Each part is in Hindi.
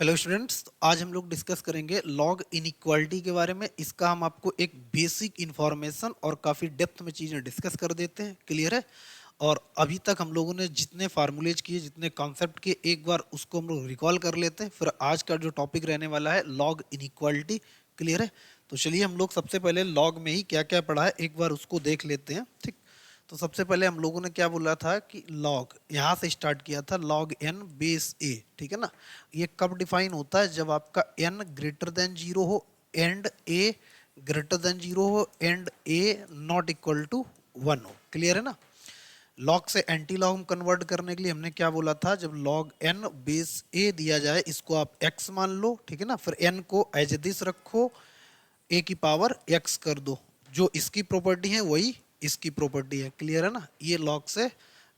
हेलो स्टूडेंट्स, आज हम लोग डिस्कस करेंगे लॉग इनइक्वालिटी के बारे में। इसका हम आपको एक बेसिक इन्फॉर्मेशन और काफ़ी डेप्थ में चीज़ें डिस्कस कर देते हैं। क्लियर है? और अभी तक हम लोगों ने जितने फार्मूलेज किए, जितने कॉन्सेप्ट किए, एक बार उसको हम लोग रिकॉल कर लेते हैं। फिर आज का जो टॉपिक रहने वाला है लॉग इनइक्वालिटी। क्लियर है? तो चलिए हम लोग सबसे पहले लॉग में ही क्या क्या पढ़ा है एक बार उसको देख लेते हैं। ठीक। तो सबसे पहले हम लोगों ने क्या बोला था कि लॉग यहाँ से स्टार्ट किया था, लॉग एन बेस ए। ठीक है ना? ये कब डिफाइन होता है? जब आपका एन ग्रेटर देन जीरो हो and A greater than zero हो and A not equal to one हो। क्लियर है ना? लॉग से एंटी लॉग कन्वर्ट करने के लिए हमने क्या बोला था? जब लॉग एन बेस ए दिया जाए, इसको आप एक्स मान लो। ठीक है ना? फिर एन को एज दिस रखो, ए की पावर एक्स कर दो। जो इसकी प्रॉपर्टी है वही इसकी प्रॉपर्टी है। क्लियर है ना? ये लॉग से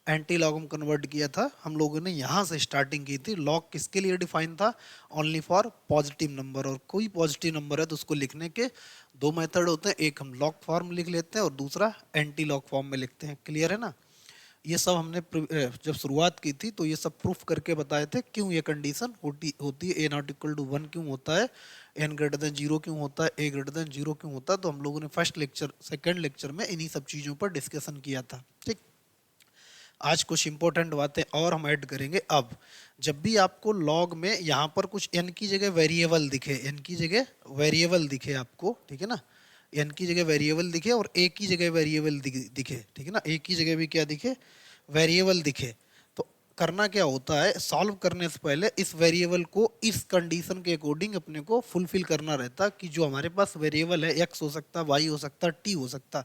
एंटी लॉग में कन्वर्ट किया था हम लोगों ने, यहाँ से स्टार्टिंग की थी। लॉग किसके लिए डिफाइन था? Only for positive number. और कोई पॉजिटिव नंबर है तो उसको लिखने के दो मेथड होते हैं, एक हम लॉग फॉर्म लिख लेते हैं और दूसरा एंटी लॉग फॉर्म में लिखते हैं। क्लियर है ना? ये सब हमने जब शुरुआत की थी तो ये सब प्रूफ करके बताए थे क्यों ये कंडीशन होती है। ए नॉट इक्वल टू वन क्यों होता है, एन ग्रेटर देन जीरो क्यों होता है, ए ग्रेटर देन जीरो क्यों होता है। तो हम लोगों ने फर्स्ट लेक्चर सेकंड लेक्चर में इन्हीं सब चीज़ों पर डिस्कशन किया था। ठीक। आज कुछ इंपॉर्टेंट बातें और हम ऐड करेंगे। अब जब भी आपको लॉग में यहाँ पर कुछ एन की जगह वेरिएबल दिखे, एन की जगह वेरिएबल दिखे आपको, ठीक है ना, एन की जगह वेरिएबल दिखे और ए की जगह वेरिएबल दिखे, ठीक है ना, ए की जगह भी क्या दिखे? वेरिएबल दिखे। तो करना क्या होता है? सॉल्व करने से पहले इस वेरिएबल को इस कंडीशन के अकॉर्डिंग अपने को फुलफिल करना रहता कि जो हमारे पास वेरिएबल है, एक्स हो सकता, वाई हो सकता, टी हो सकता,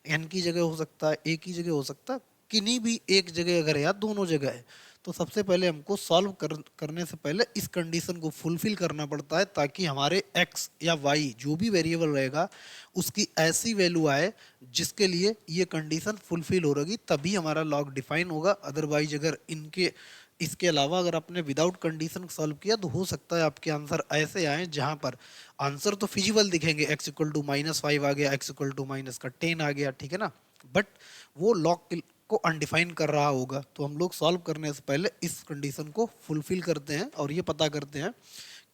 एन की जगह हो सकता है, ए की जगह हो सकता, किन्हीं भी एक जगह अगर है या दोनों जगह है, तो सबसे पहले हमको सॉल्व करने से पहले इस कंडीशन को फुलफिल करना पड़ता है ताकि हमारे एक्स या वाई जो भी वेरिएबल रहेगा उसकी ऐसी वैल्यू आए जिसके लिए ये कंडीशन फुलफिल हो रही, तभी हमारा लॉग डिफाइन होगा। अदरवाइज अगर इनके इसके अलावा अगर आपने विदाउट कंडीशन सॉल्व किया तो हो सकता है आपके आंसर ऐसे आए जहां पर आंसर तो फिजिबल दिखेंगे, एक्स इक्वल टू -5 आ गया, एक्स इक्वल टू माइनस का 10 आ गया, ठीक है ना, बट वो लॉग को अनडिफाइन कर रहा होगा। तो हम लोग सॉल्व करने से पहले इस कंडीशन को फुलफिल करते हैं और ये पता करते हैं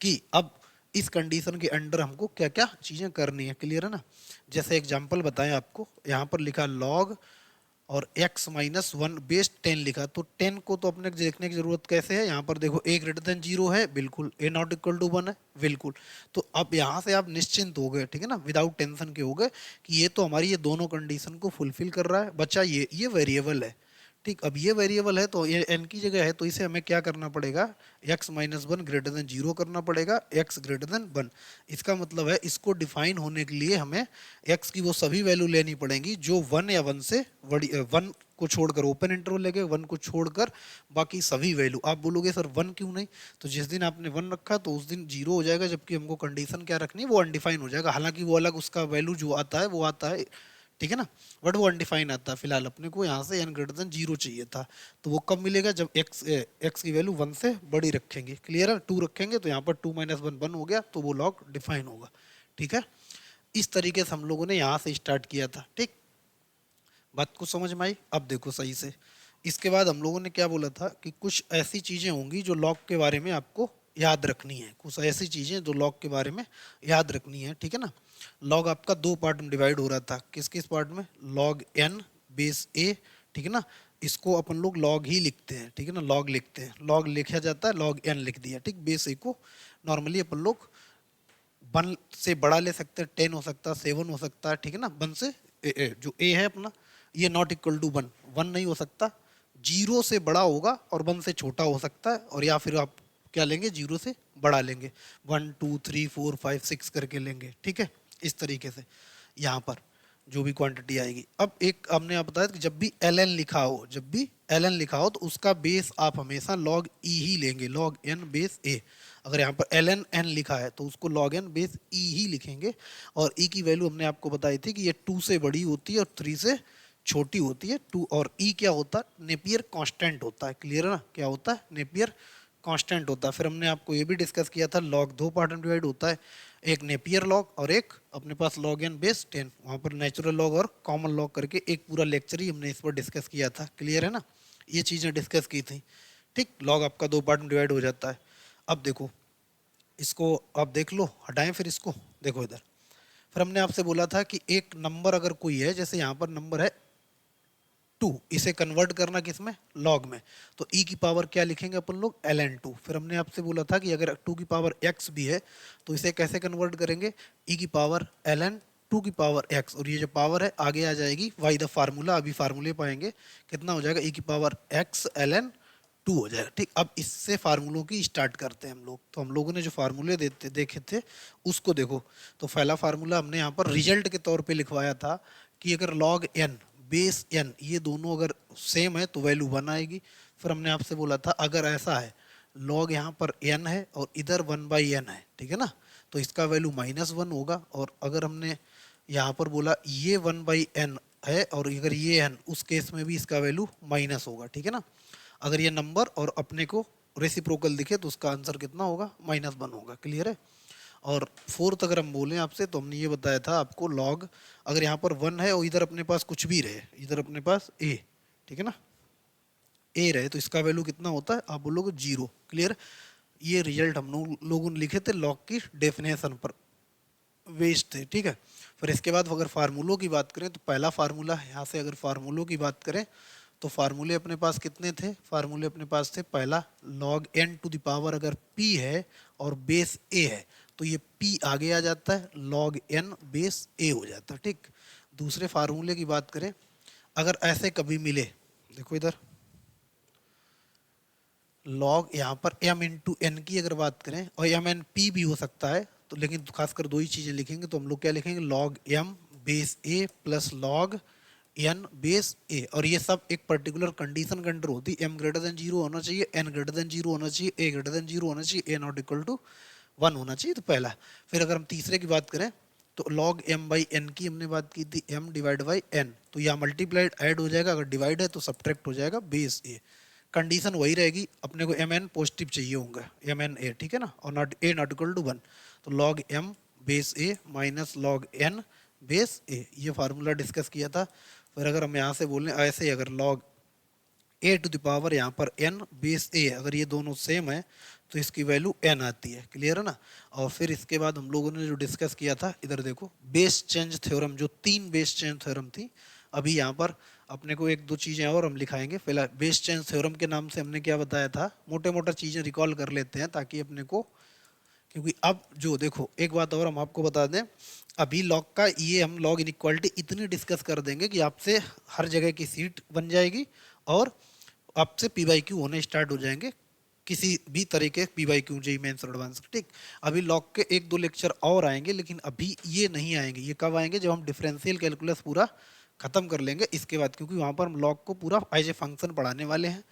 कि अब इस कंडीशन के अंडर हमको क्या क्या चीज़ें करनी है। क्लियर है ना? जैसे एग्जांपल बताएं आपको, यहाँ पर लिखा लॉग और x माइनस वन बेस 10 लिखा, तो 10 को तो अपने देखने की जरूरत कैसे है? यहाँ पर देखो ए ग्रेटर देन जीरो है, बिल्कुल, ए नॉट इक्वल टू वन है, बिल्कुल। तो अब यहाँ से आप निश्चिंत हो गए, ठीक है ना, विदाउट टेंशन के हो गए कि ये तो हमारी ये दोनों कंडीशन को फुलफिल कर रहा है। बच्चा ये वेरिएबल है। ठीक। अब ये वेरिएबल है तो ये एन की जगह है, तो इसे हमें क्या करना पड़ेगा? x minus one greater than zero करना पड़ेगा, x ग्रेटर देन वन। इसका मतलब है इसको डिफाइन होने के लिए हमें x की वो सभी वैल्यू लेनी पड़ेंगी जो वन या वन से बड़ी, वन को छोड़कर, ओपन इंटरवल लेके वन को छोड़कर बाकी सभी वैल्यू। आप बोलोगे सर वन क्यों नहीं? तो जिस दिन आपने वन रखा तो उस दिन जीरो हो जाएगा, जबकि हमको कंडीशन क्या रखनी है? वो अनडिफाइन हो जाएगा। हालांकि वो अलग उसका वैल्यू जो आता है वो आता है, ठीक है ना, बट वो अनडिफाइन आता है। फिलहाल अपने को यहाँ से एन ग्रेटर देन जीरो चाहिए था, तो वो कब मिलेगा? जब एक्स की वैल्यू वन से बड़ी रखेंगे। क्लियर है? टू रखेंगे तो यहाँ पर टू माइनस वन वन हो गया, तो वो लॉग डिफाइन होगा। ठीक है? इस तरीके से हम लोगों ने यहाँ से स्टार्ट किया था। ठीक। बात को समझ में आई? अब देखो सही से, इसके बाद हम लोगों ने क्या बोला था कि कुछ ऐसी चीजें होंगी जो लॉग के बारे में आपको याद रखनी है। कुछ ऐसी चीजें जो लॉग के बारे में याद रखनी है, ठीक है ना। लॉग आपका दो पार्ट में डिवाइड हो रहा था। किस किस पार्ट में? लॉग एन बेस ए, ठीक है ना, इसको अपन लोग लॉग ही लिखते हैं, ठीक है ना, लॉग लिखते हैं, लॉग लिखा जाता है, लॉग एन लिख दिया। ठीक। बेस ए को नॉर्मली अपन लोग वन से बड़ा ले सकते हैं, 10 हो सकता है, 7 हो सकता है, ठीक है ना। वन से जो ए है अपना, ये not equal to one, one नहीं हो सकता, जीरो से बड़ा होगा और वन से छोटा हो सकता है, और या फिर आप क्या लेंगे? जीरो से बड़ा लेंगे, 1 2 3 4 5 6 करके लेंगे, ठीक है। इस तरीके से यहाँ पर जो भी क्वांटिटी आएगी। अब एक हमने आप बताया कि जब भी एल एन लिखा हो, जब भी एल एन लिखा हो तो उसका बेस आप हमेशा लॉग ई ही लेंगे, लॉग एन बेस ए। अगर यहाँ पर एल एन एन लिखा है तो उसको लॉग एन बेस ई ही लिखेंगे। और ई की वैल्यू हमने आपको बताई थी कि ये टू से बड़ी होती है और थ्री से छोटी होती है। टू और ई क्या होता है? नेपियर कांस्टेंट होता है। क्लियर है ना? क्या होता है? नेपियर कांस्टेंट होता है। फिर हमने आपको ये भी डिस्कस किया था लॉग दो पार्ट में डिवाइड होता है, एक नेपियर लॉग और एक अपने पास लॉग एन बेस 10। वहाँ पर नेचुरल लॉग और कॉमन लॉग करके एक पूरा लेक्चर ही हमने इस पर डिस्कस किया था। क्लियर है ना? ये चीज़ें डिस्कस की थी। ठीक। लॉग आपका दो पार्ट में डिवाइड हो जाता है। अब देखो, इसको आप देख लो, हटाएं फिर इसको। देखो इधर, फिर हमने आपसे बोला था कि एक नंबर अगर कोई है, जैसे यहाँ पर नंबर है 2, इसे कन्वर्ट करना किस में, लॉग में। तो e की पावर क्या लिखेंगे अपन लोग, ln2। फिर हमने आपसे बोला था कि अगर 2 की पावर x भी है तो इसे कैसे कन्वर्ट करेंगे, e की पावर ln 2 की पावर x, और ये जो पावर है आगे आ जाएगी y द फार्मूला, अभी फार्मूले पाएंगे, कितना हो जाएगा, e की पावर x ln 2 हो जाएगा। ठीक, अब इससे फार्मूलों की स्टार्ट करते हैं हम लोग। तो हम लोगों ने जो फार्मूले देखे थे उसको देखो। तो पहला फार्मूला हमने यहाँ पर रिजल्ट के तौर पे लिखवाया था कि अगर लॉग n बेस n ये दोनों अगर सेम है तो वैल्यू 1 आएगी। फिर हमने आपसे बोला था अगर ऐसा है, लॉग यहाँ पर n है और इधर 1/n है, ठीक है ना, तो इसका वैल्यू -1 होगा। और अगर हमने यहाँ पर बोला ये 1/n है और अगर ये n, उस केस में भी इसका वैल्यू माइनस होगा, ठीक है ना। अगर ये नंबर और अपने को रेसिप्रोकल दिखे तो उसका आंसर कितना होगा, -1 होगा। क्लियर है। और फोर्थ अगर हम बोलें आपसे, तो हमने ये बताया था आपको, लॉग अगर यहाँ पर 1 है और इधर अपने पास कुछ भी रहे, इधर अपने पास a, ठीक है ना, a रहे, तो इसका वैल्यू कितना होता है, आप बोलोगे 0। क्लियर। ये रिजल्ट हम लोगों ने लिखे थे लॉग की डेफिनेशन पर बेस्ड थे, ठीक है। फिर इसके बाद अगर फार्मूलों की बात करें तो पहला फार्मूला यहाँ से, अगर फार्मूलों की बात करें तो फार्मूले अपने पास कितने थे, फार्मूले अपने पास थे, पहला log n to the power अगर p है और बेस a है तो ये p आगे आ जाता है, log n बेस a हो जाता है। ठीक, दूसरे फार्मूले की बात करें, अगर ऐसे कभी मिले, देखो इधर लॉग यहाँ पर m इंटू एन की अगर बात करें, और m n p भी हो सकता है, तो लेकिन खासकर दो ही चीजें लिखेंगे, तो हम लोग क्या लिखेंगे, log m base a plus log n base a, और ये सब एक पर्टिकुलर कंडीशन के अंडर होती है, m ग्रेटर देन 0 होना चाहिए, n ग्रेटर देन 0 होना चाहिए, a ग्रेटर देन 0 होना चाहिए, a नॉट इक्वल टू 1 होना चाहिए, तो पहला। फिर अगर हम तीसरे की बात करें तो log m बाई n की हमने बात की थी, m डिवाइड बाई n, तो यह मल्टीप्लाइड ऐड हो जाएगा, अगर डिवाइड है तो सब्ट्रैक्ट हो जाएगा बेस a। कंडीशन वही रहेगी, अपने को एम एन पॉजिटिव चाहिए होंगे, एम एन ए, ठीक है ना, और not A not equal to 1, तो log M base A minus log N base A, ये फार्मूला डिस्कस किया था। फिर अगर हम यहाँ से बोलें ऐसे, अगर log A to the power यहाँ पर एन बेस ए, अगर ये दोनों सेम है तो इसकी वैल्यू एन आती है। क्लियर है ना। और फिर इसके बाद हम लोगों ने जो डिस्कस किया था, इधर देखो बेस चेंज थ्योरम, जो 3 बेस चेंज थ्योरम थी, अभी यहाँ पर अपने को एक दो चीज़ें और हम लिखाएंगे। फिलहाल बेस चेंज थ्योरम के नाम से हमने क्या बताया था, मोटे मोटा चीज़ें रिकॉल कर लेते हैं ताकि अपने को, क्योंकि अब जो देखो एक बात और हम आपको बता दें, अभी लॉग का ये हम लॉग इनइक्वालिटी इतनी डिस्कस कर देंगे कि आपसे हर जगह की सीट बन जाएगी और आपसे पी वाई क्यू होने स्टार्ट हो जाएंगे, किसी भी तरीके P Y Q, JEE mains और एडवांस। ठीक, अभी लॉग के एक दो लेक्चर और आएंगे, लेकिन अभी ये नहीं आएंगे। ये कब आएंगे, जब हम डिफरेंशियल कैलकुलस पूरा खत्म कर लेंगे इसके बाद, क्योंकि वहाँ पर हम लॉग को पूरा एज ए फंक्शन पढ़ाने वाले हैं।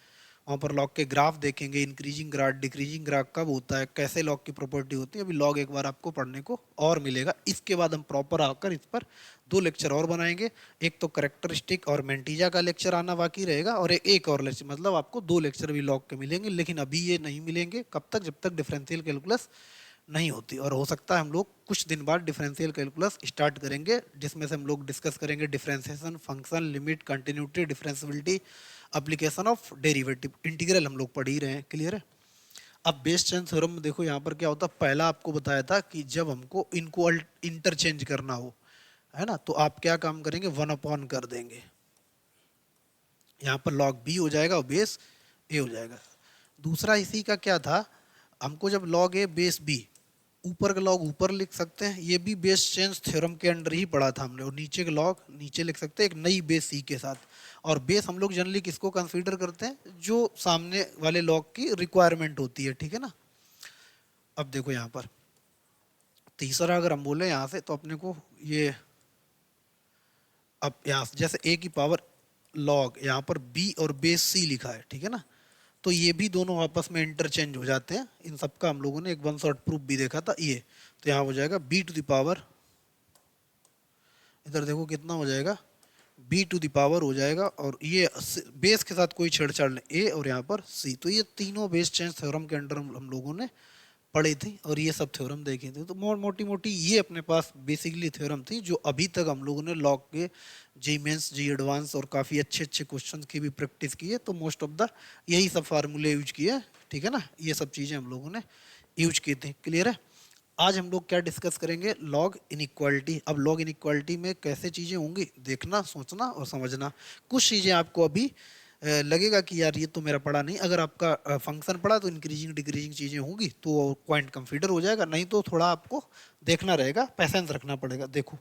वहाँ पर लॉग के ग्राफ देखेंगे, इंक्रीजिंग ग्राफ डिक्रीजिंग ग्राफ कब होता है, कैसे लॉग की प्रॉपर्टी होती है, अभी लॉग एक बार आपको पढ़ने को और मिलेगा। इसके बाद हम प्रॉपर आकर इस पर 2 लेक्चर और बनाएंगे, एक तो करेक्टरिस्टिक और मेंटीजा का लेक्चर आना बाकी रहेगा, और एक और लेक्चर, मतलब आपको 2 लेक्चर भी लॉग के मिलेंगे। लेकिन अभी ये नहीं मिलेंगे, कब तक, जब तक डिफरेंशियल कैलकुलस नहीं होती। और हो सकता है हम लोग कुछ दिन बाद डिफरेंशियल कैलकुलस स्टार्ट करेंगे, जिसमें से हम लोग डिस्कस करेंगे differentiation, function, limit, continuity, differentiability, application of derivative, integral हम लोग पढ़ ही रहे हैं। क्लियर है। अब बेस चेंज थ्योरम में देखो यहाँ पर क्या होता है, पहला आपको बताया था कि जब हमको इनको इंटरचेंज करना हो, है ना, तो आप क्या काम करेंगे, 1/, कर देंगे, यहाँ पर log b हो जाएगा और बेस a हो जाएगा। दूसरा इसी का क्या था, हमको जब log a बेस b, ऊपर का log ऊपर लिख सकते हैं, ये भी बेस चेंज थ्योरम के अंडर ही पढ़ा था हमने, और नीचे का log नीचे लिख सकते हैं एक नई बेस c के साथ। और बेस हम लोग जनरली किसको कंसीडर करते हैं, जो सामने वाले log की रिक्वायरमेंट होती है, ठीक है ना। अब देखो यहाँ पर तीसरा अगर हम बोले यहाँ से, तो अपने को ये, अब यहाँ जैसे a की पावर log, यहाँ पर b और बेस c लिखा है, ठीक है ना, तो ये भी दोनों आपस में इंटरचेंज हो जाते हैं। इन सब का हम लोगों ने एक वन शॉट प्रूफ भी देखा था ये। तो यहाँ हो जाएगा b टू द पावर, इधर देखो कितना हो जाएगा, b टू द पावर हो जाएगा, और ये बेस के साथ कोई छेड़छाड़ नहीं, a और यहाँ पर c। तो ये तीनों बेस चेंज थ्योरम के अंडर हम लोगों ने पढ़ी थी, और ये सब थ्योरम देखे थे। तो मोटी मोटी ये अपने पास बेसिकली थ्योरम थी, जो अभी तक हम लोगों ने लॉग के जी मेंस, जी एडवांस और काफ़ी अच्छे अच्छे क्वेश्चंस की भी प्रैक्टिस की है। तो मोस्ट ऑफ द यही सब फार्मूले यूज किए, ठीक है ना, ये सब चीज़ें हम लोगों ने यूज किए थे। क्लियर है? आज हम लोग क्या डिस्कस करेंगे? Log inequality. अब लॉग इनइक्वालिटी में कैसे चीज़ें होंगी, देखना, सोचना और समझना। कुछ चीज़ें आपको अभी लगेगा कि यार ये तो मेरा पढ़ा नहीं। अगर आपका फंक्शन पढ़ा तो इंक्रीजिंग डिक्रीजिंग चीज़ें होंगी तो पॉइंट कंसीडर हो जाएगा, नहीं तो थोड़ा आपको देखना रहेगा, पैसेंस रखना पड़ेगा। देखो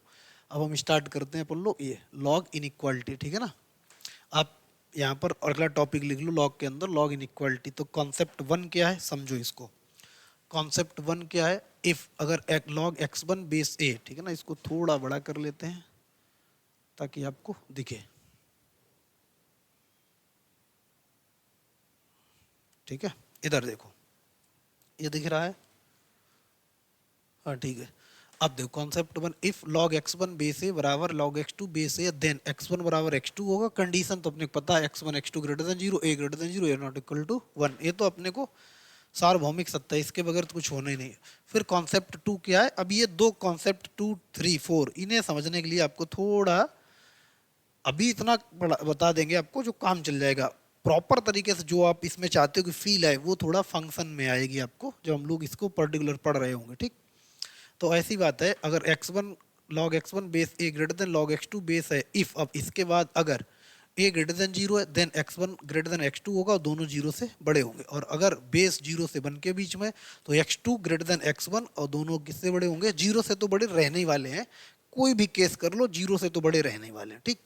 अब हम स्टार्ट करते हैं अपन लोग ये लॉग इनइक्वालिटी, ठीक है ना। आप यहाँ पर अगला टॉपिक लिख लो लॉग के अंदर, लॉग इनइक्वालिटी। तो कॉन्सेप्ट वन क्या है, समझो इसको। कॉन्सेप्ट वन क्या है? इफ अगर लॉग एक्स वन बेस ए, ठीक है ना, इसको थोड़ा बड़ा कर लेते हैं ताकि आपको दिखे, ठीक है। इधर देखो, ये दिख रहा है? हाँ ठीक है। अब देखो concept one, if log X one base A बराबर log X two base A, then x one बराबर एक्स टू होगा। कंडीशन तो अपने को पता है, X one X two greater than zero, A greater than zero, A not equal to one. ये तो अपने को सार्वभौमिक सत्ता है, इसके बगैर तो कुछ होना ही नहीं है। फिर कॉन्सेप्ट टू क्या है? अब ये दो कॉन्सेप्ट टू थ्री फोर, इन्हें समझने के लिए आपको थोड़ा अभी इतना बता देंगे आपको जो काम चल जाएगा। प्रॉपर तरीके से जो आप इसमें चाहते हो कि फील आए, वो थोड़ा फंक्शन में आएगी आपको जब हम लोग इसको पर्टिकुलर पढ़ रहे होंगे, ठीक। तो ऐसी बात है, अगर X one log X one base A greater than log X two base है, इफ अब इसके बाद अगर ए ग्रेटर देन जीरो है, then x one greater than X two होगा और दोनों जीरो से बड़े होंगे। और अगर बेस जीरो से वन के बीच में, तो x two greater than x one और दोनों किससे बड़े होंगे? जीरो से तो बड़े रहने ही वाले हैं। कोई भी केस कर लो, जीरो से तो बड़े रहने ही वाले हैं, ठीक।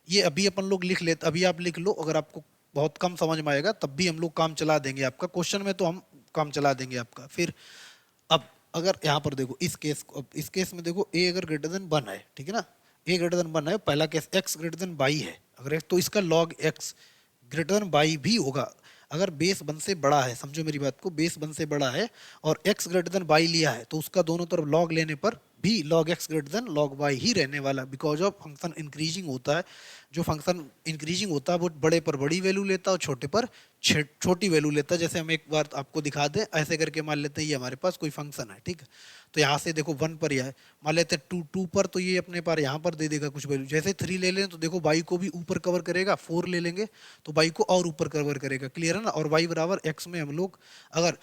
ये अभी अपन लोग लिख लेते, अभी आप लिख लो। अगर आपको बहुत कम समझ में आएगा तब भी हम लोग काम चला देंगे आपका, क्वेश्चन में तो हम काम चला देंगे आपका। फिर अब अगर यहाँ पर देखो इस केस को, अब इस केस में देखो ए अगर ग्रेटर देन वन है, ठीक है ना, ए ग्रेटर देन वन है, पहला case x greater than Y है अगर तो इसका log x greater than by भी होगा। अगर बेस वन से बड़ा है, समझो मेरी बात को, बेस वन से बड़ा है और एक्स ग्रेटर देन बाई लिया है, तो उसका दोनों तरफ लॉग लेने पर भी log x greater than log why he रहने वाला, बिकॉज ऑफ फंक्शन इंक्रीजिंग होता है। जो फंक्शन इंक्रीजिंग होता है वो बड़े पर बड़ी वैल्यू लेता है और छोटे पर छोटी वैल्यू लेता है। जैसे हम एक बार आपको दिखा दें, ऐसे करके मान लेते हैं ये हमारे पास कोई फंक्शन है, ठीक है। तो यहाँ से देखो वन पर यह है, मान लेते हैं टू, टू पर तो ये अपने पास यहाँ पर दे देगा कुछ वैल्यू। जैसे थ्री ले लें तो देखो वाई को भी ऊपर कवर करेगा, फोर ले लेंगे तो वाई को और ऊपर कवर करेगा। क्लियर है ना? और वाई बराबर एक्स में हम लोग अगर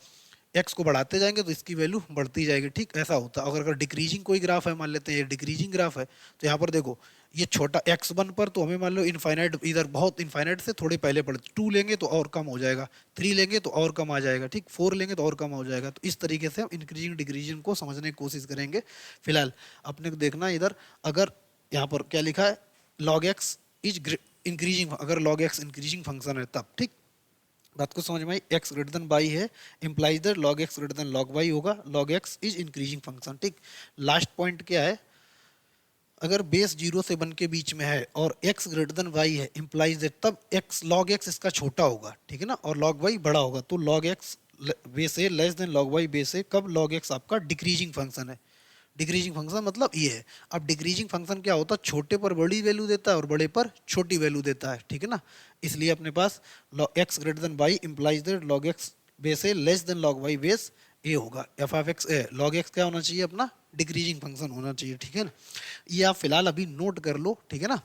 एक्स को बढ़ाते जाएंगे तो इसकी वैल्यू बढ़ती जाएगी, ठीक। ऐसा होता है। अगर डिक्रीजिंग कोई ग्राफ है, मान लेते हैं ये डिक्रीजिंग ग्राफ है, तो यहाँ पर देखो ये छोटा एक्स वन पर तो हमें मान लो इनफाइनाइट, इधर बहुत इनफाइनाइट से थोड़े पहले पड़े, टू लेंगे तो और कम हो जाएगा, थ्री लेंगे तो और कम आ जाएगा, ठीक, फोर लेंगे तो और कम हो जाएगा। तो इस तरीके से हम इंक्रीजिंग डिक्रीजिंग को समझने की कोशिश करेंगे। फिलहाल अपने को देखना इधर, अगर यहाँ पर क्या लिखा है, लॉग एक्स इज इंक्रीजिंग, अगर लॉग एक्स इंक्रीजिंग फंक्शन है तब, ठीक। बात को समझ में आई? एक्स ग्रेटर देन बाई है, implies that log x greater than log Y होगा, log X is increasing function, ठीक। लास्ट पॉइंट क्या है? अगर बेस जीरो से वन के बीच में है और एक्स ग्रेटर देन वाई है, इंप्लाइज दैट तब एक्स लॉग एक्स इसका छोटा होगा, ठीक है ना, और लॉग वाई बड़ा होगा। तो log X base A less than log Y base A, कब लॉग एक्स आपका डिक्रीजिंग फंक्शन है। डिक्रीजिंग फंक्शन मतलब ये है। अब डिक्रीजिंग फंक्शन क्या होता है? छोटे पर बड़ी वैल्यू देता है और बड़े पर छोटी वैल्यू देता है, ठीक है ना। इसलिए अपने पास x greater than Y implies that log X base A less than log Y base A होगा। F of X A, log X क्या होना चाहिए अपना? डिक्रीजिंग फंक्शन होना चाहिए, ठीक है ना। ये आप फिलहाल अभी नोट कर लो, ठीक है ना।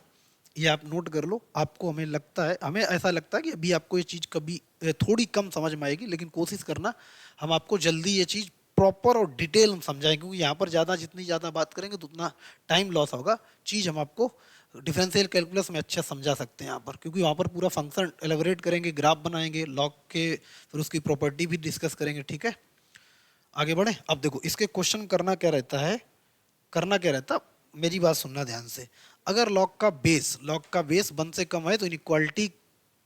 ये आप नोट कर लो। आपको, हमें लगता है, हमें ऐसा लगता है कि अभी आपको ये चीज़ कभी थोड़ी कम समझ में आएगी, लेकिन कोशिश करना हम आपको जल्दी ये चीज़ प्रॉपर और डिटेल हम समझाएं, क्योंकि यहाँ पर जितनी ज़्यादा बात करेंगे तो उतना टाइम लॉस होगा। चीज़ हम आपको डिफरेंशियल कैलकुलस में अच्छा समझा सकते हैं यहाँ पर, क्योंकि वहाँ पर पूरा फंक्शन एलेबोरेट करेंगे, ग्राफ बनाएंगे लॉग के, फिर उसकी प्रॉपर्टी भी डिस्कस करेंगे, ठीक है। आगे बढ़े। अब देखो इसके क्वेश्चन करना क्या रहता है, करना क्या रहता, मेरी बात सुनना ध्यान से। अगर लॉग का बेस वन से कम है तो इनइक्वालिटी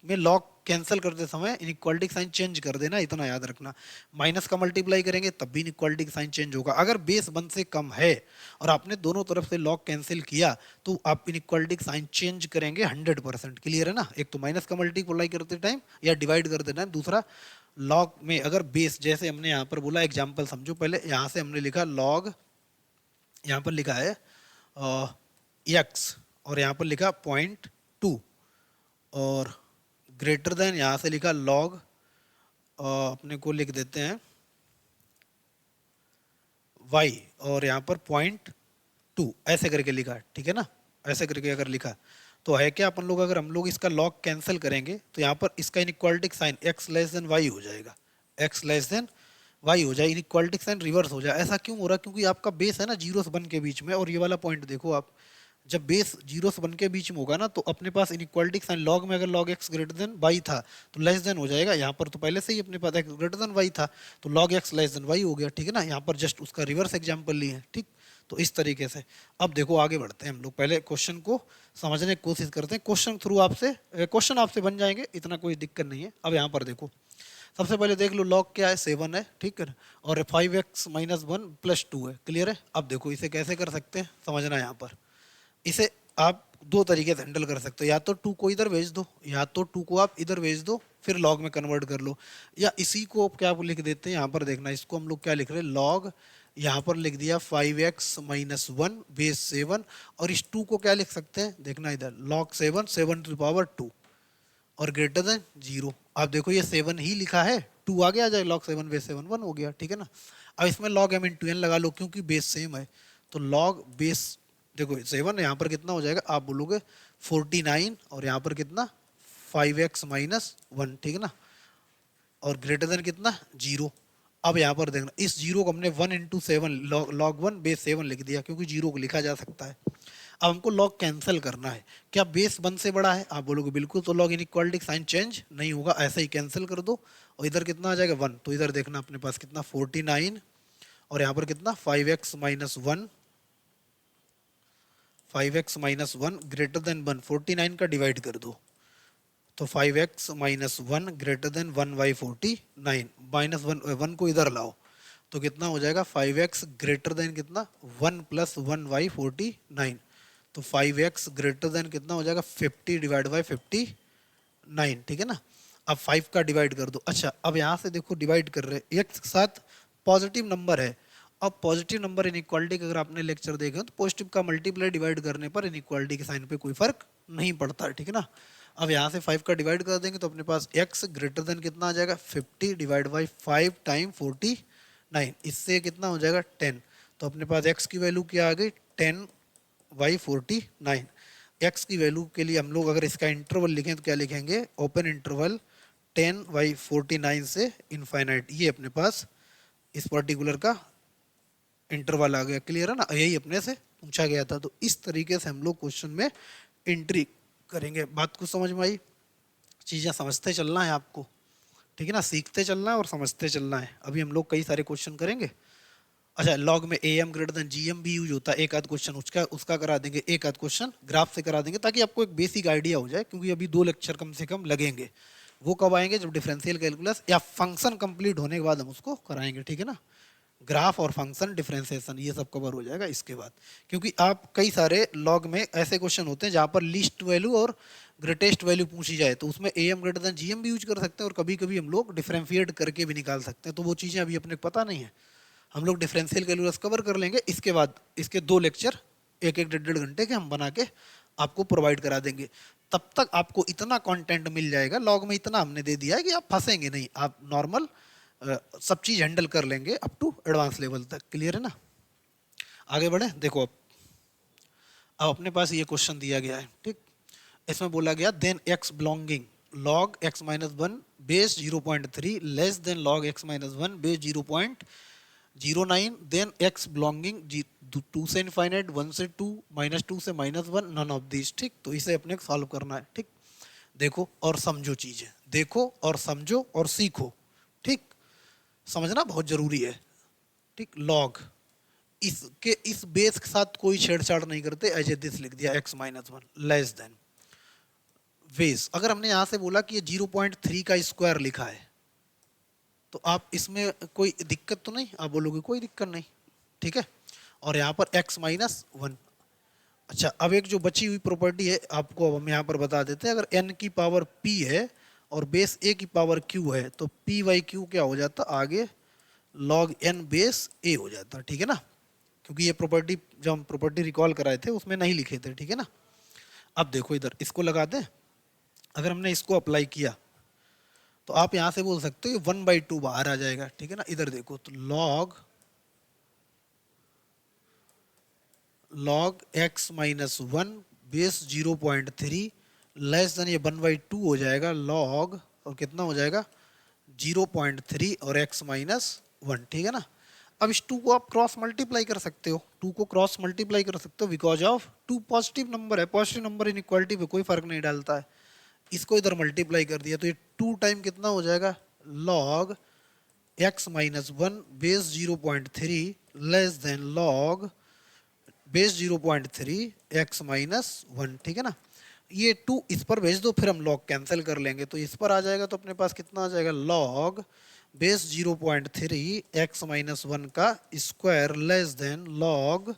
में लॉग कैंसिल करते समय इनइक्वालिटी का साइन चेंज कर देना, इतना याद रखना। माइनस का मल्टीप्लाई करेंगे तब भी इनइक्वालिटी का साइन चेंज होगा। अगर बेस वन से कम है और आपने दोनों तरफ से लॉग कैंसिल किया तो आप इनइक्वालिटी का साइन चेंज करेंगे 100%। क्लियर है ना? एक तो माइनस का मल्टीप्लाई करते टाइम या डिवाइड करते टाइम, दूसरा लॉग में अगर बेस, जैसे हमने यहाँ पर बोला, एग्जाम्पल समझो पहले, यहाँ से हमने लिखा लॉग, यहाँ पर लिखा है एक्स और यहाँ पर लिखा 0.2 और ग्रेटर देन यहाँ से लिखा लॉग, अपने को लिख देते हैं वाई और यहाँ पर 0.2, ऐसे करके लिखा, ठीक है ना। ऐसे करके अगर लिखा तो है क्या, अपन लोग अगर हम लोग इसका लॉग कैंसिल करेंगे तो यहाँ पर इसका inequality sign x less than y हो जाएगा, एक्स लेस देन वाई हो जाए, इनइक्वालिटी साइन रिवर्स हो जाए। ऐसा क्यों हो रहा है? क्योंकि आपका बेस है ना 0 से 1 के बीच में, और ये वाला पॉइंट देखो आप, जब बेस 0 से 1 के बीच में होगा ना तो अपने पास इनइक्वालिटी साइन लॉग में अगर log x greater than y था तो लेस देन हो जाएगा। यहाँ पर तो पहले से ही अपने पास एक्स ग्रेटर देन वाई था तो log x less than y हो गया, ठीक है ना। यहाँ पर जस्ट उसका रिवर्स एग्जाम्पल लिए हैं, ठीक। तो इस तरीके से अब देखो आगे बढ़ते हैं हम लोग, पहले क्वेश्चन को समझने की कोशिश करते हैं। क्वेश्चन थ्रू आपसे क्वेश्चन आपसे बन जाएंगे, इतना कोई दिक्कत नहीं है। अब यहाँ पर देखो सबसे पहले देख लो लॉग क्या है, 7 है, ठीक है ना, और 5x माइनस 1 प्लस 2 है, क्लियर है। अब देखो इसे कैसे कर सकते हैं समझना है। यहाँ पर इसे आप दो तरीके से हैंडल कर सकते हो, या तो 2 को इधर भेज दो, या तो 2 को आप इधर भेज दो, फिर लॉग में कन्वर्ट कर लो, या इसी को क्या लिख देते हैं यहाँ पर, देखना इसको हम लोग क्या लिख रहे हैं, लॉग, यहाँ पर लिख दिया 5x माइनस 1 बेस 7, और इस 2 को क्या लिख सकते हैं, देखना इधर लॉग 7 7 टू पावर 2 और ग्रेटर देन 0। आप देखो ये 7 ही लिखा है, 2 आगे आ जाए, log 7 बेस 7 1 हो गया, ठीक है ना। अब इसमें log m इंटू एन लगा लो क्योंकि बेस सेम है, तो log बेस देखो 7 यहाँ पर कितना हो जाएगा, आप बोलोगे 49, और यहाँ पर कितना 5x माइनस 1, ठीक है ना, और ग्रेटर देन कितना 0। अब यहाँ पर देखना इस 0 को हमने 1 इंटू 7 लॉग 1 बेस 7 लिख दिया क्योंकि 0 को लिखा जा सकता है। अब हमको लॉग कैंसिल करना है, क्या बेस 1 से बड़ा है, आप बोलोगे बिल्कुल, तो लॉग इनइक्वालिटी साइन चेंज नहीं होगा, ऐसे ही कैंसिल कर दो, और इधर कितना आ जाएगा 1, तो इधर देखना अपने पास कितना 49, और यहाँ पर कितना 5x minus 1, 5x minus 1 greater then 1, 49 का डिवाइड कर दो, तो 5x minus 1 greater then 1 by 49, minus 1 को इधर लाओ तो कितना हो जाएगा 5x ग्रेटर देन कितना 1 प्लस 1 बाई 49, तो 5x ग्रेटर देन कितना हो जाएगा 50 डिवाइड बाई 59, ठीक है ना। अब 5 का डिवाइड कर दो। अच्छा अब यहाँ से देखो डिवाइड कर रहे हैं x के साथ, पॉजिटिव नंबर है। अब पॉजिटिव नंबर इनइक्वालिटी का अगर आपने लेक्चर देखे तो पॉजिटिव का मल्टीप्लाई डिवाइड करने पर इनइक्वालिटी के साइन पे कोई फर्क नहीं पड़ता है, ठीक है ना। अब यहाँ से 5 का डिवाइड कर देंगे तो अपने पास x ग्रेटर देन कितना आ जाएगा 50 डिवाइड बाई 5 टाइम 49, इससे कितना हो जाएगा 10, तो अपने पास x की वैल्यू क्या आ गई 10 बाई 49। x की वैल्यू के लिए हम लोग अगर इसका इंटरवल लिखें तो क्या लिखेंगे, ओपन इंटरवल 10 बाई 49 से इनफाइनाइट, ये अपने पास इस पर्टिकुलर का इंटरवल आ गया, क्लियर है ना, यही अपने से पूछा गया था। तो इस तरीके से हम लोग क्वेश्चन में एंट्री करेंगे। बात को समझ में आई, चीज़ें समझते चलना है आपको, ठीक है ना, सीखते चलना है और समझते चलना है। अभी हम लोग कई सारे क्वेश्चन करेंगे। अच्छा लॉग में am ग्रेटर देन gm भी यूज होता है, एक आध क्वेश्चन उसका उसका करा देंगे, एक आध क्वेश्चन ग्राफ से करा देंगे ताकि आपको एक बेसिक आइडिया हो जाए, क्योंकि अभी 2 लेक्चर कम से कम लगेंगे। वो कब आएंगे, जब डिफरेंशियल कैलकुलस या फंक्शन कंप्लीट होने के बाद हम उसको कराएंगे, ठीक है ना। ग्राफ और फंक्शन डिफरेंशिएशन ये सब कवर हो जाएगा इसके बाद, क्योंकि आप कई सारे लॉग में ऐसे क्वेश्चन होते हैं जहाँ पर लीस्ट वैल्यू और ग्रेटेस्ट वैल्यू पूछी जाए तो उसमें am ग्रेटर देन gm भी यूज कर सकते हैं, और कभी कभी हम लोग डिफरेंशिएट करके भी निकाल सकते हैं। तो वो चीज़ें अभी अपने को पता नहीं है, हम लोग डिफरेंशियल कैलकुलस कवर कर लेंगे, इसके बाद इसके 2 लेक्चर एक एक 1.5 घंटे के हम बना के आपको प्रोवाइड करा देंगे। तब तक आपको इतना कंटेंट मिल जाएगा, लॉग में इतना हमने दे दिया है कि आप फंसेंगे नहीं, आप नॉर्मल सब चीज़ हैंडल कर लेंगे अप टू एडवांस लेवल तक, क्लियर है ना। आगे बढ़े, देखो अब अपने पास ये क्वेश्चन दिया गया है, ठीक। इसमें बोला गया then x belonging log x minus 1 base 0.3 less than log x minus 1 base 0.09, then x belonging 2 से इनफाइनाइट 1 से 2 -2 से -1 नन ऑफ दिस, ठीक। तो इसे अपने को सॉल्व करना है, ठीक। देखो और समझो चीजें, देखो और समझो और सीखो, ठीक। समझना बहुत जरूरी है, ठीक। लॉग इसके इस बेस के साथ कोई छेड़छाड़ नहीं करते, एज ए दिस लिख दिया x minus 1 less than base. अगर हमने यहां से बोला कि ये 0.3 का स्क्वायर लिखा है तो आप इसमें कोई दिक्कत तो नहीं, आप बोलोगे कोई दिक्कत नहीं, ठीक है। और यहाँ पर x माइनस 1। अच्छा अब एक जो बची हुई प्रॉपर्टी है आपको अब हम यहाँ पर बता देते हैं, अगर n की पावर p है और बेस a की पावर q है तो p बाई q क्या हो जाता, आगे log n बेस a हो जाता, ठीक है ना। क्योंकि ये प्रॉपर्टी जब हम प्रॉपर्टी रिकॉल कराए थे उसमें नहीं लिखे थे, ठीक है ना। अब देखो इधर इसको लगा दें, अगर हमने इसको अप्लाई किया तो आप यहां से बोल सकते हो 1/2 बाहर आ जाएगा, ठीक है ना। इधर देखो तो log x minus 1 base 0.3 less then ये 1/2 हो जाएगा log, और कितना हो जाएगा 0.3 और x माइनस 1, ठीक है ना। अब इस 2 को आप क्रॉस मल्टीप्लाई कर सकते हो, 2 को क्रॉस मल्टीप्लाई कर सकते हो बिकॉज ऑफ 2 पॉजिटिव नंबर है, पॉजिटिव नंबर इनइक्वालिटी पे कोई फर्क नहीं डालता है। इसको इधर मल्टीप्लाई कर दिया तो ये 2 टाइम कितना हो जाएगा, log x minus one base 0.3 less than log base 0.3 x minus one, ठीक है ना। ये 2 इस पर भेज दो, फिर हम लॉग कैंसिल कर लेंगे तो इस पर आ जाएगा, तो अपने पास कितना आ जाएगा, log base 0.3 x minus one का square less than log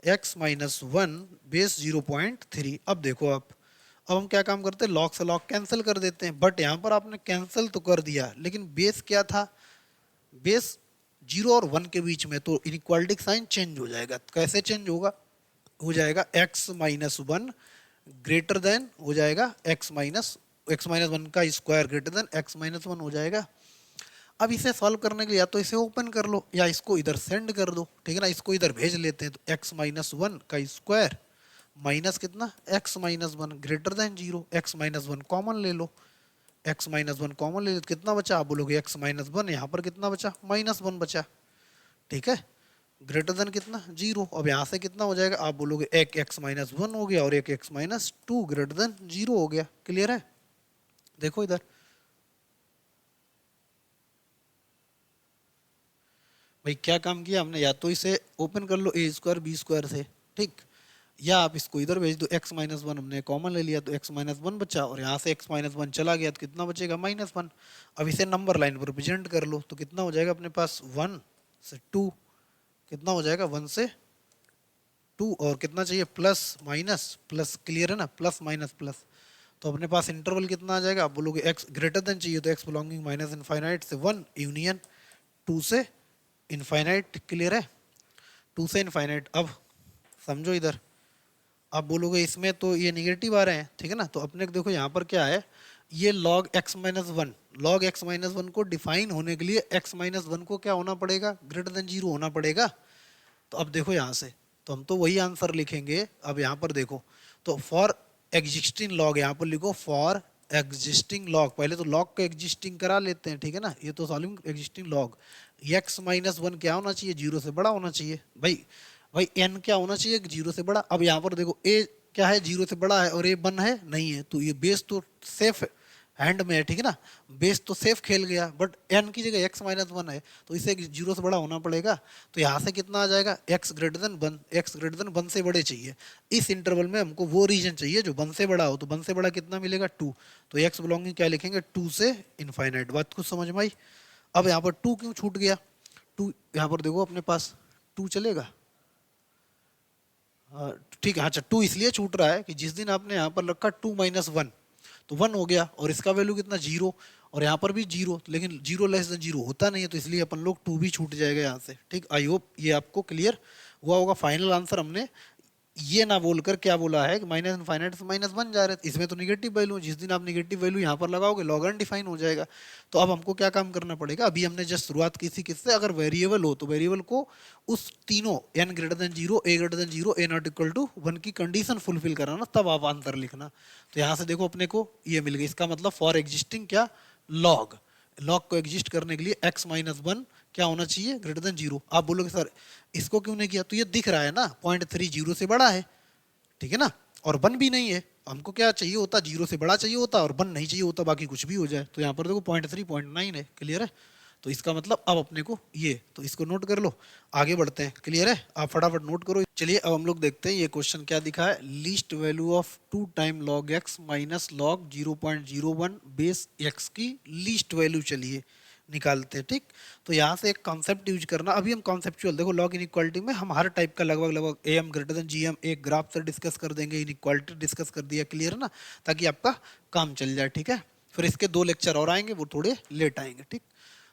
x minus one base 0.3। अब देखो आप, अब हम क्या काम करते हैं, लॉग से लॉग कैंसिल कर देते हैं, बट यहाँ पर आपने कैंसिल तो कर दिया लेकिन बेस क्या था, बेस 0 और 1 के बीच में, तो इनइक्वालिटी का साइन चेंज हो जाएगा। कैसे चेंज होगा, हो जाएगा x minus one greater then हो जाएगा x माइनस वन का square greater than x minus one हो जाएगा। अब इसे सॉल्व करने के लिए या तो इसे ओपन कर लो या इसको इधर सेंड कर दो, ठीक है ना। इसको इधर भेज लेते हैं तो x माइनस वन का स्क्वायर माइनस कितना, x minus one greater than 0, x minus one common ले लो, x माइनस वन कॉमन ले लो तो कितना बचा, आप बोलोगे x माइनस वन, यहाँ पर कितना बचा, माइनस वन बचा, ठीक है, ग्रेटर देन कितना 0। अब यहाँ से कितना हो जाएगा, आप बोलोगे एक x माइनस वन हो गया और एक x minus two greater than 0 हो गया। क्लियर है, देखो इधर भाई क्या काम किया हमने, या तो इसे ओपन कर लो ए स्क्वायर बी स्क्वायर से, ठीक, या आप इसको इधर भेज दो, x माइनस वन हमने कॉमन ले लिया तो x माइनस वन बचा और यहाँ से x माइनस वन चला गया तो कितना बचेगा, माइनस वन। अब इसे नंबर लाइन पर रिप्रेजेंट कर लो तो कितना हो जाएगा अपने पास, 1 से 2, कितना हो जाएगा 1 से 2 और कितना चाहिए, प्लस माइनस प्लस, क्लियर है ना, प्लस माइनस प्लस। तो अपने पास इंटरवल कितना आ जाएगा, आप बोलोगे x ग्रेटर देन चाहिए तो x बिलोंगिंग माइनस इनफाइनाइट से 1 यूनियन 2 से इनफाइनाइट। क्लियर है, 2 से इनफाइनाइट। अब समझो इधर, आप बोलोगे इसमें तो ये निगेटिव आ रहे हैं, ठीक है ना, तो अपने देखो यहाँ पर क्या है, ये log x minus one, log x minus one को डिफाइन होने के लिए x माइनस वन को क्या होना पड़ेगा, ग्रेटर देन 0 होना पड़ेगा। तो अब देखो यहाँ से तो हम तो वही आंसर लिखेंगे। अब यहाँ पर देखो तो फॉर एग्जिस्टिंग लॉग, यहाँ पर लिखो फॉर एग्जिस्टिंग लॉग, पहले तो लॉग को एग्जिस्टिंग करा लेते हैं, ठीक है ना, ये तो solving existing log, x minus one क्या होना चाहिए, 0 से बड़ा होना चाहिए भाई, भाई n क्या होना चाहिए, 0 से बड़ा। अब यहाँ पर देखो a क्या है, 0 से बड़ा है और a वन है नहीं है, तो ये बेस तो सेफ हैंड में है, ठीक है ना, बेस तो सेफ खेल गया, बट n की जगह x माइनस वन है तो इसे 0 से बड़ा होना पड़ेगा। तो यहाँ से कितना आ जाएगा, x greater than one, x greater than one से बड़े चाहिए, इस इंटरवल में हमको वो रीजन चाहिए जो वन से बड़ा हो, तो वन से बड़ा कितना मिलेगा 2, तो x बिलोंगिंग क्या लिखेंगे 2 से इनफाइनाइट। बात कुछ समझ में आई। अब यहाँ पर 2 क्यों छूट गया, 2 यहाँ पर देखो अपने पास 2 चलेगा, ठीक है, अच्छा 2 इसलिए छूट रहा है कि जिस दिन आपने यहाँ पर रखा 2 माइनस वन तो 1 हो गया और इसका वैल्यू कितना 0, और यहाँ पर भी 0, लेकिन 0 लेस देन 0 होता नहीं है तो इसलिए अपन लोग 2 भी छूट जाएगा यहाँ से, ठीक। आई होप ये आपको क्लियर हुआ होगा। फाइनल आंसर हमने ये ना बोलकर क्या बोला है कि माइनस इनफाइनाइट से माइनस वन जा रहे हैं, इसमें तो निगेटिव वैल्यू, जिस दिन आप निगेटिव वैल्यू यहाँ पर लगाओगे लॉग अनडिफाइन हो जाएगा। तो अब हमको क्या काम करना पड़ेगा, अभी हमने जस्ट शुरुआत की थी किससे, अगर वेरिएबल हो तो वेरिएबल को उस तीनों n greater than 0, a greater than 0, a not equal to 1 की कंडीशन फुलफिल कराना, तब आप आंसर लिखना। तो यहाँ से देखो अपने को ये मिल गया, इसका मतलब फॉर एग्जिस्टिंग क्या, लॉग, लॉग को एग्जिस्ट करने के लिए x माइनस वन क्या होना चाहिए, ग्रेटर देन 0। आप बोलोगे सर इसको क्यों नहीं किया, तो ये दिख रहा है ना 0.3 0 से बड़ा है, ठीक है ना, और वन भी नहीं है, हमको क्या चाहिए होता, 0 से बड़ा चाहिए होता और वन नहीं चाहिए होता, बाकी कुछ भी हो जाए। तो यहाँ पर देखो 0.3 0.9 है, क्लियर है। तो इसका मतलब अब अपने को ये, तो इसको नोट कर लो, आगे बढ़ते हैं, क्लियर है, आप फटाफट नोट करो। चलिए अब हम लोग देखते हैं ये क्वेश्चन क्या दिखा है, least value of 2 time log x minus log 0.01 base x की लीस्ट वैल्यू चलिए निकालते हैं, ठीक। तो यहाँ से एक कॉन्सेप्ट यूज करना, अभी हम कॉन्सेप्चुअल देखो लॉग इनइक्वालिटी में हम हर टाइप का लगभग A M greater than G M एक ग्राफ से डिस्कस कर देंगे, इनइक्वालिटी डिस्कस कर दिया, क्लियर है ना, ताकि आपका काम चल जाए, ठीक है। फिर इसके 2 लेक्चर और आएंगे, वो थोड़े लेट आएंगे, ठीक।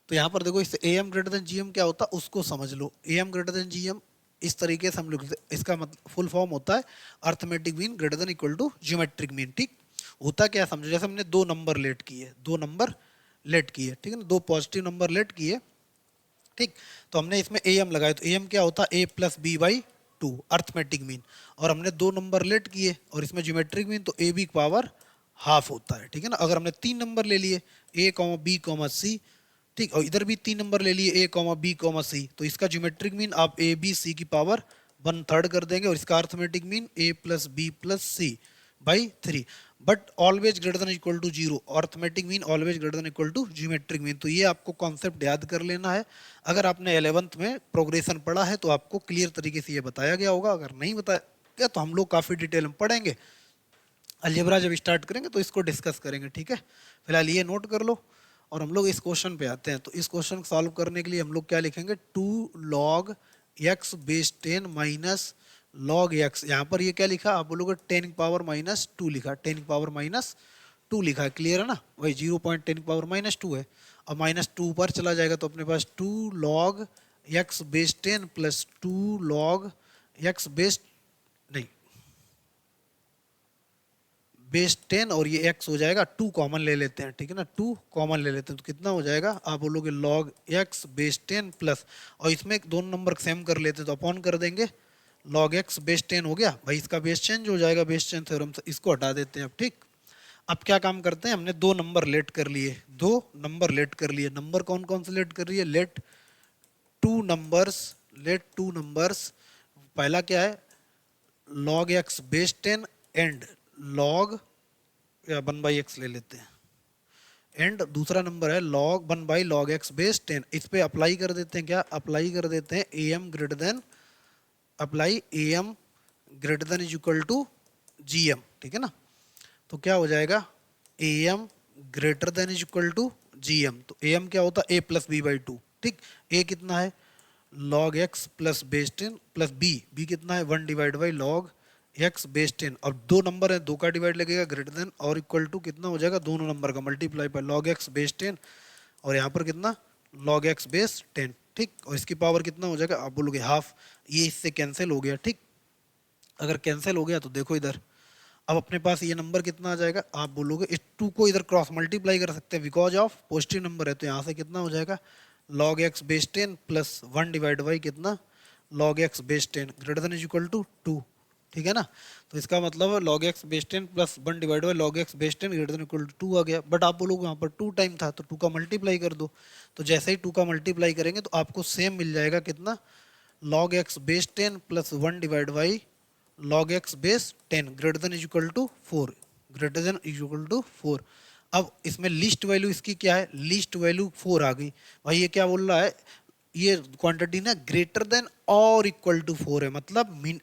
तो यहाँ पर देखो इससे A M greater than G M क्या होता है उसको समझ लो, A M greater than G M इस तरीके से हम लोग, इसका मतलब फुल फॉर्म होता है arithmetic mean greater than equal to geometric mean, ठीक। होता क्या समझो, जैसे हमने 2 नंबर लेट किए, 2 नंबर लेट किए, ठीक है ना, 2 पॉजिटिव नंबर लेट किए, ठीक। तो हमने इसमें ए एम लगाया, तो ए एम क्या होता है a plus b by 2 arithmetic mean, और हमने 2 नंबर लेट किए और इसमें ज्योमेट्रिक मीन तो ए बी पावर हाफ होता है, ठीक है ना। अगर हमने 3 नंबर ले लिए a comma b comma c, ठीक। और इधर भी 3 नंबर ले लिए a comma b comma c, तो इसका ज्योमेट्रिक मीन आप a b c की पावर 1/3 कर देंगे और इसका arithmetic mean a plus b plus c by 3, but always greater than equal to 0। Arithmetic mean always greater than equal to geometric mean. तो ये आपको कॉन्सेप्ट याद कर लेना है। अगर आपने 11th में प्रोग्रेशन पढ़ा है तो आपको क्लियर तरीके से ये बताया गया होगा, अगर नहीं बताया गया तो हम लोग काफ़ी डिटेल में पढ़ेंगे। अलजेब्रा जब स्टार्ट करेंगे तो इसको डिस्कस करेंगे, ठीक है। फिलहाल ये नोट कर लो और हम लोग इस क्वेश्चन पे आते हैं। तो इस क्वेश्चन को सॉल्व करने के लिए हम लोग क्या लिखेंगे, 2 log x base 10 minus log x। यहाँ पर ये क्या लिखा, आप बोलोगे 10 की पावर माइनस 2 लिखा, 10 की पावर माइनस 2 लिखा है, क्लियर है ना। वही 0.10 की पावर माइनस 2 है। अब माइनस 2 ऊपर चला जाएगा तो अपने पास 2 log x base 10 plus 2 log x base नहीं बेस 10 और ये x हो जाएगा 2 कॉमन ले लेते हैं, ठीक है ना, 2 कॉमन ले लेते हैं तो कितना हो जाएगा, आप बोलोगे log x बेस 10 प्लस, और इसमें दोनों नंबर सेम कर लेते हैं तो अपॉन कर देंगे, log x बेस 10 हो गया भाई, इसका बेस चेंज हो जाएगा बेस 10 थ्योरम से, इसको हटा देते हैं अब, ठीक। अब क्या काम करते हैं, हमने 2 नंबर लेट कर लिए, 2 नंबर लेट कर लिए। नंबर कौन कौन से लेट कर रही है, लेट 2 नंबर्स। पहला क्या है, log x base 10 and log या 1/x ले लेते हैं, एंड दूसरा नंबर है log 1/log x बेस 10। इस पे अप्लाई कर देते हैं, क्या अप्लाई कर देते हैं, am greater than, apply am greater than is equal to gm, ठीक है ना। तो क्या हो जाएगा, am greater than is equal to gm। तो am क्या होता है, a प्लस बी बाई 2, ठीक। a कितना है, log x plus base 10 plus b कितना है, 1 divide by log x base 10। और 2 नंबर है, 2 का डिवाइड लगेगा, ग्रेटर देन और इक्वल टू कितना हो जाएगा, दोनों नंबर का multiply by log x base 10 और यहाँ पर कितना log x बेस 10, ठीक। और इसकी पावर कितना हो जाएगा, आप बोलोगे हाफ, ये इससे कैंसिल हो गया, ठीक। अगर कैंसिल हो गया तो देखो इधर, अब अपने पास ये नंबर कितना आ जाएगा, आप बोलोगे इस 2 को इधर क्रॉस मल्टीप्लाई कर सकते हैं बिकॉज ऑफ पॉजिटिव नंबर है, तो यहाँ से कितना हो जाएगा, log x base 10 plus 1 divide by कितना, log x base 10 greater than is equal to 2, ठीक है ना। तो इसका मतलब है log x base 10 plus 1 divide by log x base 10 greater than equal to 2 आ गया। बट आप बोलोगे यहाँ पर 2 टाइम था तो 2 का मल्टीप्लाई कर दो, तो जैसे ही 2 का मल्टीप्लाई करेंगे तो आपको सेम मिल जाएगा कितना, log x base 10 plus 1 divide by log x base 10 greater than is equal to 4, greater than is equal to 4। अब इसमें लिस्ट वैल्यू इसकी क्या है, लिस्ट वैल्यू 4 आ गई भाई। ये क्या बोल रहा है, ये क्वांटिटी ना ग्रेटर देन और इक्वल टू 4 है, मतलब मीन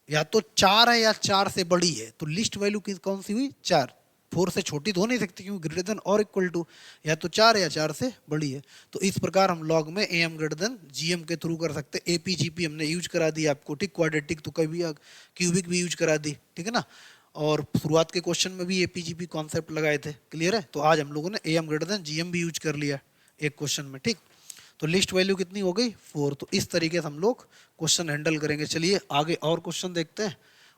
या तो 4 है या 4 से बड़ी है, तो लिस्ट वैल्यू कौन सी हुई, 4। 4 से छोटी तो हो नहीं सकती क्योंकि ग्रेटर देन और इक्वल टू या तो 4 या 4 से बड़ी है। तो इस प्रकार हम लॉग में am ग्रेटर देन gm के थ्रू कर सकते हैं। apgp हमने यूज करा दी आपको, ठीक। क्वाड्रेटिक तो कभी क्यूबिक भी यूज करा दी, ठीक है ना। और शुरुआत के क्वेश्चन में भी apgp कॉन्सेप्ट लगाए थे, क्लियर है। तो आज हम लोगों ने am ग्रेटर देन gm भी यूज कर लिया एक क्वेश्चन में, ठीक। तो लिस्ट वैल्यू कितनी हो गई, 4। तो इस तरीके से हम लोग क्वेश्चन हैंडल करेंगे। चलिए आगे और क्वेश्चन देखते हैं,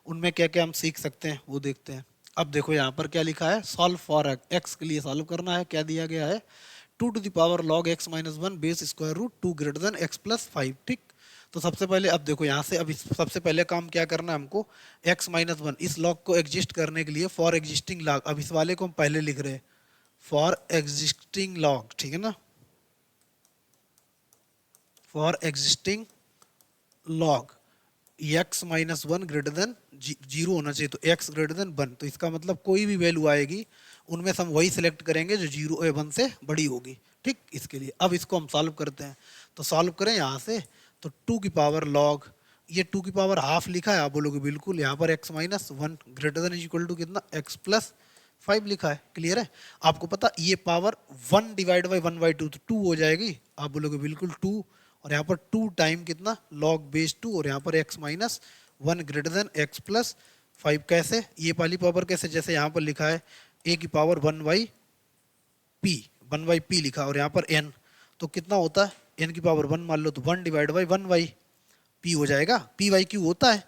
उनमें क्या क्या हम सीख सकते हैं वो देखते हैं। अब देखो यहाँ पर क्या लिखा है, सॉल्व फॉर एक्स के लिए सॉल्व करना है। क्या दिया गया है, 2 to the power log x minus 1 base square root 2 greater than x plus 5, ठीक। तो सबसे पहले अब देखो यहाँ से, अब सबसे पहले काम क्या करना है हमको, x माइनस 1 इस लॉग को एग्जिस्ट करने के लिए फॉर एग्जिस्टिंग लॉग, अब इस वाले को हम पहले लिख रहे हैं फॉर एग्जिस्टिंग लॉग, ठीक है ना, for existing log x minus 1 greater than 0 होना चाहिए, तो x ग्रेटर देन 1। तो इसका मतलब कोई भी वैल्यू आएगी उनमें से हम वही सिलेक्ट करेंगे जो 1 से बड़ी होगी, ठीक। इसके लिए अब इसको हम सॉल्व करते हैं, तो सॉल्व करें यहाँ से, तो 2 की पावर log, ये 2 की पावर हाफ लिखा है, आप बोलोगे बिल्कुल, यहाँ पर x minus 1 greater than equal to कितना, x प्लस 5 लिखा है, क्लियर है। आपको पता ये पावर 1 डिवाइड बाई 1/2 तो 2 हो जाएगी, आप बोलोगे बिल्कुल 2, और यहाँ पर 2 टाइम कितना log बेस 2 और यहाँ पर x minus 1 greater than x plus 5। कैसे, ये वाली पावर कैसे, जैसे यहाँ पर लिखा है a की पावर 1/p लिखा और यहाँ पर n, तो कितना होता है, n की पावर 1 मान लो तो 1 डिवाइड बाई 1/p हो जाएगा। p/q होता है,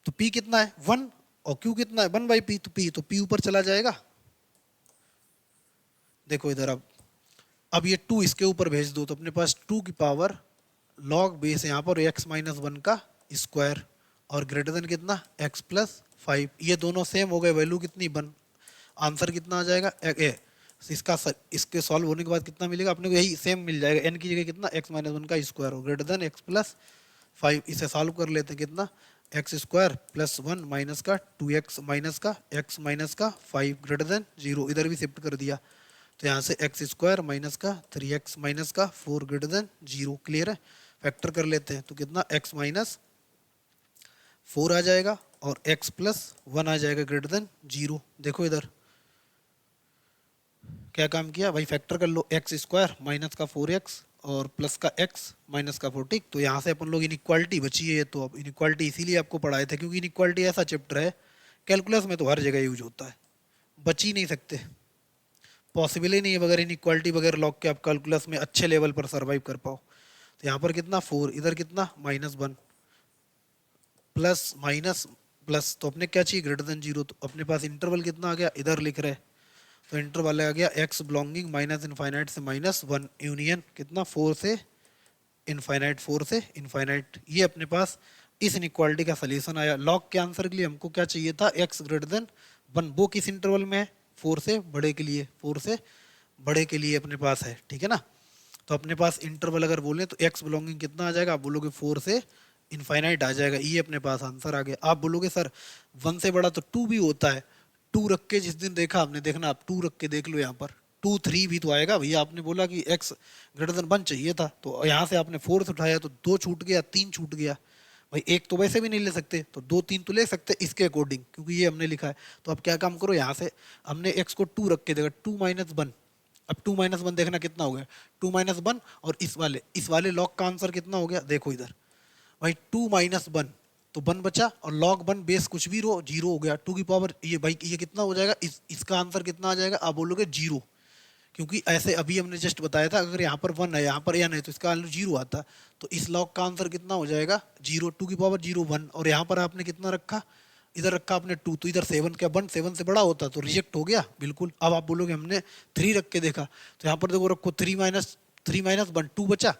तो p कितना है 1 और q कितना है 1/p, तो p ऊपर चला जाएगा। देखो इधर अब ये 2 इसके ऊपर भेज दो, तो अपने पास 2 की पावर log बेस यहाँ पर x माइनस 1 का स्क्वायर और ग्रेटर देन कितना x प्लस 5, ये दोनों सेम हो गए, वैल्यू कितनी 1, आंसर कितना आ जाएगा इसके सॉल्व होने के बाद कितना मिलेगा अपने को, यही सेम मिल जाएगा, n की जगह कितना x माइनस वन का स्क्वायर हो ग्रेटर देन x प्लस 5। इसे सॉल्व कर लेते हैं, कितना x square plus one minus का 2x माइनस का x माइनस का 5 ग्रेटर देन 0, इधर भी शिफ्ट कर दिया तो यहाँ से एक्स स्क्वायर माइनस का 3x माइनस का 4 ग्रेटर देन 0। क्लियर है, फैक्टर कर लेते हैं तो कितना x माइनस 4 आ जाएगा और x प्लस 1 आ जाएगा ग्रेटर देन 0। देखो इधर क्या काम किया भाई, फैक्टर कर लो, एक्स स्क्वायर माइनस का 4x और प्लस का x माइनस का 4। ठीक, तो यहाँ से अपन लोग इनइक्वालिटी बची है। तो अब इनइक्वालिटी इसीलिए आपको पढ़ाए थे क्योंकि इनइक्वालिटी ऐसा चैप्टर है, कैलकुलस में तो हर जगह यूज होता है, बच ही नहीं सकते, पॉसिबल ही नहीं है बगैर इनइक्वालिटी वगैरह लॉग के आप कैलकुलस में अच्छे लेवल पर सर्वाइव कर पाओ। तो यहाँ पर कितना 4, इधर कितना -1, प्लस माइनस प्लस, तो अपने क्या चाहिए ग्रेटर देन 0। तो अपने पास इंटरवल कितना आ गया, इधर लिख रहे, तो इंटरवल आ गया x बिलोंगिंग माइनस इनफाइनाइट से -1 यूनियन कितना 4 से इनफाइनाइट, 4 से इनफाइनाइट। ये अपने पास इस इनइक्वालिटी का सलूशन आया। लॉग के आंसर के लिए हमको क्या चाहिए था, x ग्रेटर देन 1, वो किस इंटरवल में है, 4 से बड़े के लिए, 4 से बड़े के लिए अपने पास है। ठीक है ना, तो अपने पास इंटरवल अगर बोले तो x बिलोंगिंग कितना आ जाएगा, आप बोलोगे 4 से इनफाइनाइट आ जाएगा, ये अपने पास आंसर आ गया। आप बोलोगे सर 1 से बड़ा तो 2 भी होता है, 2 रख के जिस दिन देखा आपने, देखना आप 2 रख के देख लो, यहाँ पर 2 3 भी तो आएगा भैया। आपने बोला कि x ग्रेटर देन 1 चाहिए था, तो यहाँ से आपने 4 से उठाया तो 2 छूट गया, 3 छूट गया भाई, एक तो वैसे भी नहीं ले सकते, तो 2 3 तो ले सकते इसके अकॉर्डिंग, क्योंकि ये हमने लिखा है। तो अब क्या काम करो, यहाँ से हमने x को 2 रख के देखा, 2 - 1, अब 2 - 1 देखना कितना हो गया, 2 - 1, और इस वाले लॉग का आंसर कितना हो गया, देखो इधर भाई 2 - 1 तो 1 बचा, और log 1 बेस कुछ भी रो 0 हो गया, 2 की पावर, ये भाई ये कितना हो जाएगा, इसका आंसर कितना आ जाएगा, आप बोलोगे 0, क्योंकि ऐसे अभी हमने जस्ट बताया था अगर यहाँ पर 1 है यहाँ पर n है तो इसका आंसर 0 आता, तो इस log का आंसर कितना हो जाएगा 0, 2 की पावर 0 1, और यहाँ पर आपने कितना रखा, इधर रखा आपने 2, तो इधर 7, क्या 1 7 से बड़ा होता तो रिजेक्ट हो गया बिल्कुल। अब आप बोलोगे हमने 3 रख के देखा, तो यहाँ पर देखो रखो 3 - 1 2 बचा,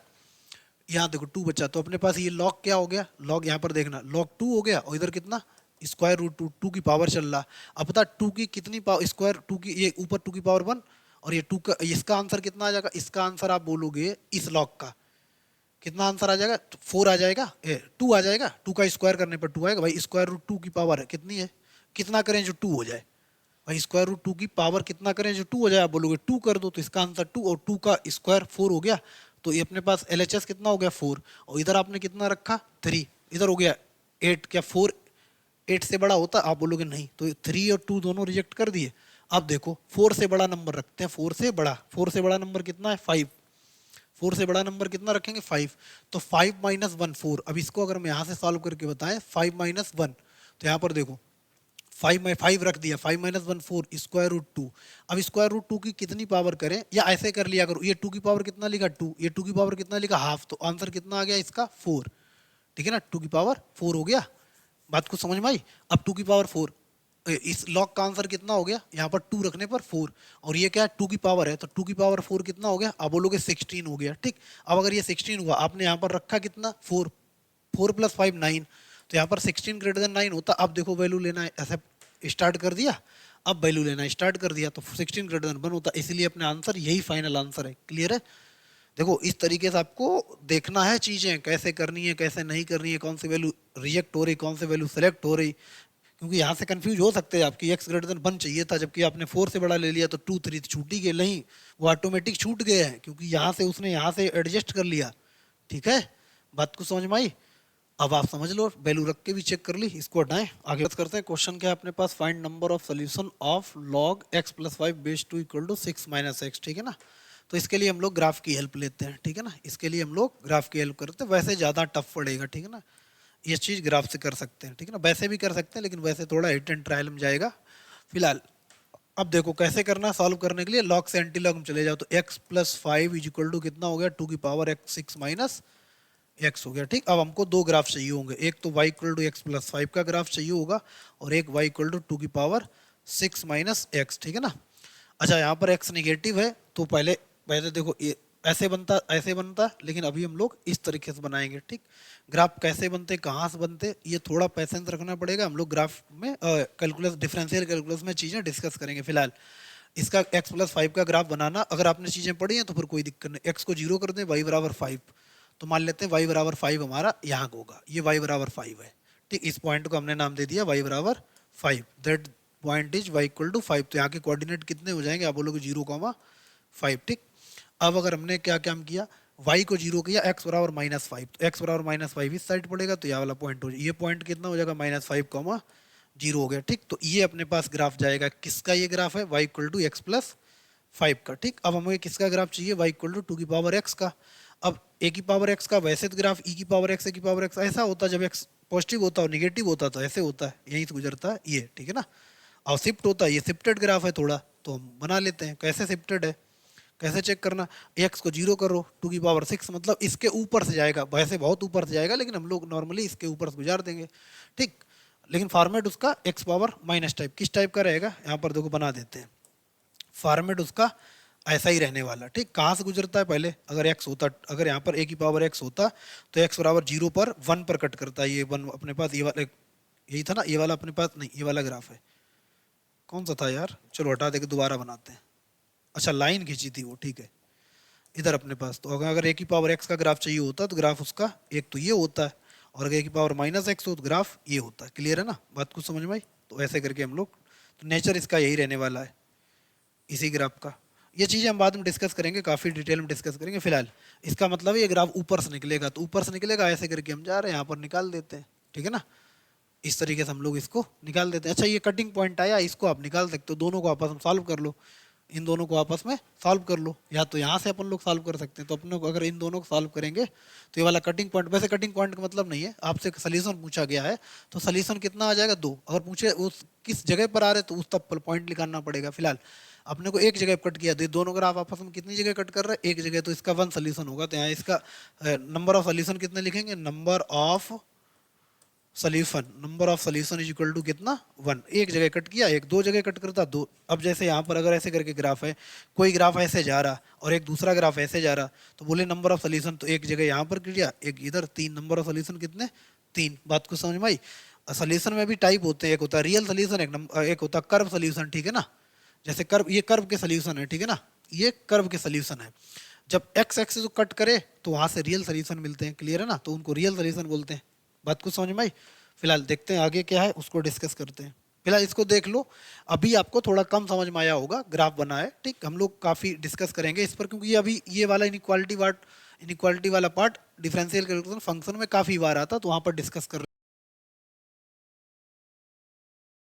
यहाँ देखो 2 बचा, तो अपने पास ये लॉग क्या हो गया, लॉग यहाँ पर देखना लॉग 2 हो गया, और इधर कितना स्क्वायर रूट 2, 2 की पावर चल रहा। अब पता 2 की कितनी पावर, स्क्वायर 2 की, ये ऊपर 2 की पावर 1, और ये 2 का, इसका आंसर कितना आ जाएगा, इसका आंसर आप बोलोगे इस लॉग का कितना आंसर आ जाएगा, 4 आ जाएगा, 2 आ जाएगा, 2 का स्क्वायर करने पर 2 आएगा भाई, स्क्वायर रूट 2 की पावर है कितनी है, कितना करें जो 2 हो जाए भाई, स्क्वायर रूट 2 की पावर कितना करें जो 2 हो जाए, आप बोलोगे 2 कर दो, तो इसका आंसर 2, और 2 का स्क्वायर 4 हो गया, तो ये अपने पास LHS कितना हो गया 4, और इधर आपने कितना रखा 3, इधर हो गया 8, क्या 4 8 से बड़ा होता, आप बोलोगे नहीं, तो 3 और 2 दोनों रिजेक्ट कर दिए। अब देखो 4 से बड़ा नंबर रखते हैं, 4 से बड़ा, 4 से बड़ा नंबर कितना है 5, 4 से बड़ा नंबर कितना रखेंगे 5, तो 5 - 1 4। अब इसको अगर हम यहाँ से सॉल्व करके बताएं 5 - 1, तो यहाँ पर देखो 5 में 5 रख दिया, 5 - 1 4 स्क्वायर रूट 2। अब स्क्वायर रूट 2 की कितनी पावर करें, या ऐसे कर लिया करो, ये 2 की पावर कितना लिखा 2, ये 2 की पावर कितना लिखा हाफ, तो आंसर कितना आ गया इसका 4। ठीक है ना, 2 की पावर 4 हो गया, बात को समझ में आई। अब 2 की पावर 4, इस लॉग का आंसर कितना हो गया, यहाँ पर 2 रखने पर 4, और ये क्या है 2 की पावर है, तो 2 की पावर 4 कितना हो गया, आप बोलोगे 16 हो गया। ठीक, अब अगर ये 16 हुआ, आपने यहाँ पर रखा कितना 4, 4 + 5 9, तो यहाँ पर 16 ग्रेटर देन 9 होता। अब देखो वैल्यू लेना है, ऐसे स्टार्ट कर दिया, अब वैल्यू लेना स्टार्ट कर दिया, तो 16 ग्रेटर देन 1 होता, इसलिए अपने आंसर यही फाइनल आंसर है। क्लियर है, देखो इस तरीके से आपको देखना है चीजें कैसे करनी है कैसे नहीं करनी है, कौन सी वैल्यू रिजेक्ट हो रही, कौन सी वैल्यू सेलेक्ट हो रही, क्योंकि यहाँ से कंफ्यूज हो सकते हैं आपकी, x ग्रेटर देन 1 चाहिए था जबकि आपने 4 से बड़ा ले लिया, तो 2 3 छूट ही गए, नहीं वो ऑटोमेटिक छूट गए हैं क्योंकि यहाँ से उसने यहाँ से एडजस्ट कर लिया। ठीक है, बात को समझ में आई। अब आप समझ लो, वैल्यू रख के भी चेक कर ली, इसको हटाएं, आगे बात करते हैं। क्वेश्चन क्या है अपने पास, find number of solution of log x + 5 base 2 = 6 - x। ठीक है ना, तो इसके लिए हम लोग ग्राफ की हेल्प लेते हैं। ठीक है ना, इसके लिए हम लोग ग्राफ की हेल्प करते हैं, वैसे ज़्यादा टफ पड़ेगा। ठीक है ना, ये चीज़ ग्राफ से कर सकते हैं। ठीक है ना, वैसे भी कर सकते हैं लेकिन वैसे थोड़ा हिट एंड ट्रायल में जाएगा फिलहाल। अब देखो कैसे करना है सॉल्व करने के लिए, लॉग से एंटी लॉग में चले जाओ, तो x + 5 = कितना हो गया 2 की पावर x 6 - x हो गया। ठीक, अब हमको दो ग्राफ चाहिए होंगे, एक तो y = x + 5 का ग्राफ चाहिए होगा, और एक y = 2 की पावर 6 - x। ठीक है ना, अच्छा यहाँ पर x निगेटिव है, तो पहले पहले देखो ये ऐसे बनता, लेकिन अभी हम लोग इस तरीके से बनाएंगे। ठीक, ग्राफ कैसे बनते कहाँ से बनते ये थोड़ा पैसेंस रखना पड़ेगा, हम लोग ग्राफ में कैलकुलस डिफरेंशियल कैलकुलस में चीज़ें डिस्कस करेंगे फिलहाल। इसका x+5 का ग्राफ बनाना, अगर आपने चीज़ें पढ़ी हैं तो फिर कोई दिक्कत नहीं, x को 0 कर दें, y बराबर 5, तो मान लेते हैं y बराबर 5 हमारा यहाँ होगा, ये y बराबर 5 है, ठीक। इस पॉइंट को हमने नाम दे दिया y बराबर 5, that point is y equal to 5। तो यहाँ के कोऑर्डिनेट कितने हो जाएंगे, आप बोलोगे 0,5, ठीक। अब अगर हमने क्या काम किया, y को 0 किया, x बराबर -5, तो x बराबर -5 इस साइड पड़ेगा, तो यह वाला पॉइंट हो जाए, ये पॉइंट कितना हो जाएगा -5, 0 हो गया, ठीक। तो ये अपने पास ग्राफ जाएगा, किसका ये ग्राफ है, y इक्वल टू x+5 का, ठीक। अब हमें किसका ग्राफ चाहिए, y इक्वल टू 2 की पावर x का। अब a की पावर x का वैसे तो ग्राफ e की पावर x, a की पावर x ऐसा होता है, जब x पॉजिटिव होता है और निगेटिव होता है तो ऐसे होता है, यहीं से गुजरता है ये, ठीक है ना। और शिफ्ट होता है, ये शिफ्टेड ग्राफ है थोड़ा, तो हम बना लेते हैं कैसे शिफ्टेड है, कैसे चेक करना, x को 0 करो, 2 की पावर 6 मतलब इसके ऊपर से जाएगा, वैसे बहुत ऊपर से जाएगा, लेकिन हम लोग नॉर्मली इसके ऊपर से गुजार देंगे, ठीक। लेकिन फॉर्मेट उसका x पावर माइनस टाइप, किस टाइप का रहेगा, यहाँ पर देखो बना देते हैं, फॉर्मेट उसका ऐसा ही रहने वाला, ठीक। कहाँ से गुजरता है पहले, अगर x होता, अगर यहाँ पर a की पावर x होता तो x बराबर 0 पर 1 पर कट करता है, ये 1 अपने पास, ये वाला यही था ना, ये वाला अपने पास नहीं, ये वाला ग्राफ है, कौन सा था यार, चलो हटा देके दोबारा बनाते हैं, अच्छा लाइन खींची थी वो, ठीक है। इधर अपने पास तो अगर a की पावर x का ग्राफ चाहिए होता तो ग्राफ उसका एक तो ये होता है, और अगर a की पावर -x हो तो ग्राफ ये होता है, क्लियर है ना, बात कुछ समझ में आई। तो ऐसे करके हम लोग, तो नेचर इसका यही रहने वाला है, इसी ग्राफ का। ये चीज़ें हम बाद में डिस्कस करेंगे, काफ़ी डिटेल में डिस्कस करेंगे, फिलहाल इसका मतलब ये ग्राफ ऊपर से निकलेगा, तो ऊपर से निकलेगा, ऐसे करके हम जा रहे हैं, यहाँ पर निकाल देते हैं, ठीक है ना। इस तरीके से हम लोग इसको निकाल देते हैं। अच्छा ये कटिंग पॉइंट आया, इसको आप निकाल सकते हो, दोनों को आपस में सॉल्व कर लो, इन दोनों को आपस में सॉल्व कर लो, या तो यहाँ से अपन लोग सॉल्व कर सकते हैं, तो अपने को अगर इन दोनों को सॉल्व करेंगे तो ये वाला कटिंग पॉइंट, वैसे कटिंग पॉइंट का मतलब नहीं है, आपसे सोल्यूशन पूछा गया है तो सोल्यूशन कितना आ जाएगा 2, अगर पूछे उस किस जगह पर आ रहे तो उस तब पर पॉइंट निकालना पड़ेगा। फिलहाल अपने को एक जगह कट किया, तो ये दोनों ग्राफ आपस में कितनी जगह कट कर रहे हैं, एक जगह, तो इसका 1 सोल्यूशन होगा, तो यहाँ इसका नंबर ऑफ सोल्यूशन कितने लिखेंगे, number of solution is equal to कितना 1, एक जगह कट किया, एक दो जगह कट करता 2। अब जैसे यहाँ पर अगर ऐसे करके ग्राफ है, कोई ग्राफ ऐसे जा रहा और एक दूसरा ग्राफ ऐसे जा रहा, तो बोले नंबर ऑफ सोल्यूशन, तो एक जगह यहाँ पर किया, एक इधर, 3 नंबर ऑफ सोल्यूशन कितने 3, बात को समझ में आई। सोल्यूशन में भी टाइप होते हैं, एक होता है रियल सोल्यूशन, एक होता है कर्व सोल्यूशन, ठीक है ना। जैसे कर्व, ये कर्व के सोल्यूशन है, ठीक है ना, ये कर्व के सोल्यूशन है। जब एक्स एक्सिस को कट करे तो वहां से रियल सोल्यूशन मिलते हैं, क्लियर है ना, तो उनको रियल सोल्यूशन बोलते हैं, बात कुछ समझ में आई। फिलहाल देखते हैं आगे क्या है, उसको डिस्कस करते हैं, फिलहाल इसको देख लो। अभी आपको थोड़ा कम समझ में आया होगा, ग्राफ बना है, ठीक। हम लोग काफ़ी डिस्कस करेंगे इस पर, क्योंकि ये अभी ये वाला इनइक्वालिटी वाला पार्ट डिफरेंशियल कैलकुलेशन फंक्शन में काफ़ी बार आता, तो वहाँ पर डिस्कस कर